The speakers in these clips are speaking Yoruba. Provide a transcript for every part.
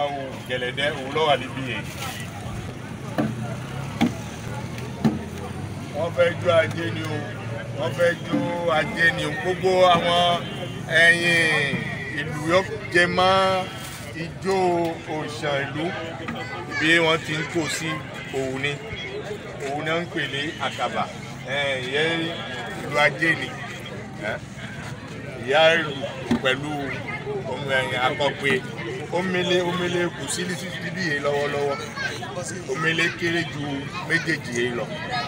àwọn gẹ̀lẹ́dẹ́ òun ló wà níbí yẹn. Wọ́n fẹ́ jó ajé ni o, wọ́n fẹ́ jó ajé ni o. Gbogbo àwọn ẹ̀yìn ìlú yóò jẹ mọ́ ijó òòṣà ìlú bí wọ́n ti ń kó sí òun ni wọ́n ń pè ní àkàbà. Ìyẹn ìlú ajé ni. Ìyá ìlú pẹ̀lú ohun ẹ̀yìn akọ̀pẹ omele kù sí níbi yìí lọ́wọ́lọ́wọ́. Omele kéré ju méjèèjì yìí lọ.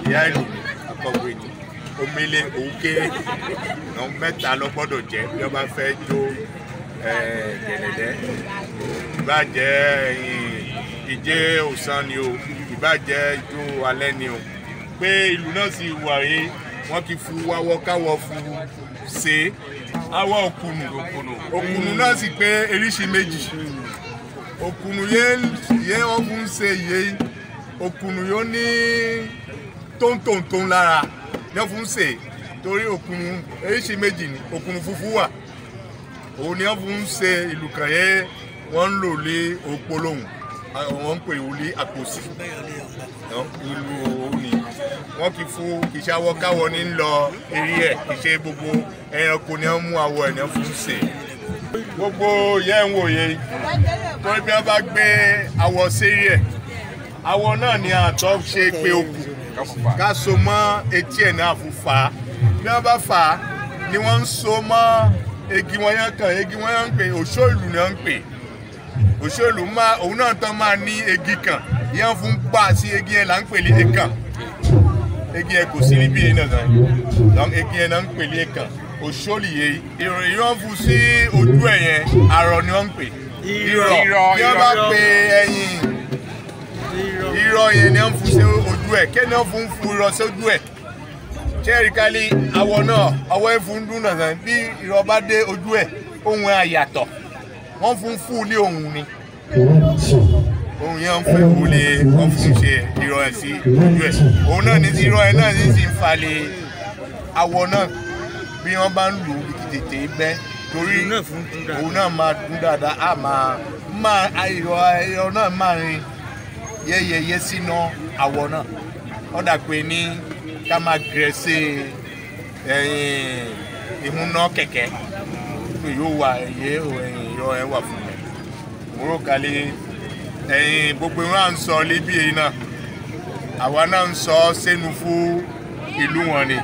Ìyá ìlú akọ̀pẹ ni omele òun kéré náà mẹ́ta ló gbọ́dọ̀ jẹ́ bí wọ́n bá fẹ́ jó gẹ̀lẹ́dẹ́. Ìbàjẹ́ ìjẹ ọ̀sán ni o, ìbàjẹ́ ijó alẹ́ ni o. Pé ìlú náà sì wà yìí wọ́n ti fu wáwọ́ káwọ́ fu ṣe awọ òkùnù náà sì pé eríṣi méjì. Òkùnù yẹn wọ́n fún ṣe yìí òkùnù yóò ní tóńtóńtó lára ní wọ́n fún ṣe torí òkùnù eríṣi méjì ni òkùnù funfun wà òun ni wọ́n fún ṣe ìlú kan yẹn wọ́n ń lò lé òpólóhùn wọ́n ń pè wọlé àpòsí ìlú òun ni wọ́n kì í fún kì í ṣe awọ káwọ ní lọ eré ẹ̀ kì í ṣe gbogbo ẹranko ni wọ́n mú awọ ẹ̀ náà fún ṣe. Gbogbo yẹn ń wòye torí bí wọ́n bá gbé awọ sérí ẹ̀ awọ náà ni àtọ́ ṣe pé okùn ká so mọ́ etí ẹ̀ náà fún fà á bí wọ́n bá fà á ni wọ́n ń so mọ́ egi wọn yẹn kan egi wọn yẹn ń pè òṣòlù ni wọ́n ń pè òṣòlù òun náà tán máa ní egi kan yẹn fún gbà sí egi yẹn là ń pè ní ekan egi yẹn kò sí níbí yẹn náà kan egi yẹn náà ń pè ní ekan òṣòlù yẹn ìròyìn wọn fún sí ojú ẹ̀ yẹn arọ ni wọ́n ń pè irọ́ bí wọ́n bá pe ẹyin irọ́ yẹn ni wọ́n fún sí ojú ẹ̀ kí ni wọ́n fún irọ́ sójú ẹ̀ kẹ́ríkálí awọ náà ọwọ́ ẹ̀ fún dún náà bí irọ́ bá dé ojú ẹ̀ ohun ẹ̀ àyàtọ̀ wọ́n fún ní ohun ni ohun yẹn ń fẹ́ wọlé wọ́n fún ṣe irọ́ ẹ̀ sí ojú ẹ̀ òun náà ní irọ́ ẹ̀ náà ní sì ń falẹ̀ awọ náà bí wọ́n bá ń lò ó tètè bẹ́ torí òun náà máa dún dáadáa á máa irọ́ náà máa rin yẹ́yẹ́yẹ́ sínú awọ náà wọ́n dà pé ní ká máa gẹ̀ẹ́sì ìmúná kẹ̀kẹ́ tó yóò wà irọ́ ẹ̀ wà fún mi. Mo rò kálí gbogbo wọn à ń sọ lébi yìí náà àwa náà ń sọ sẹ́nu fún ìlú wọn ni.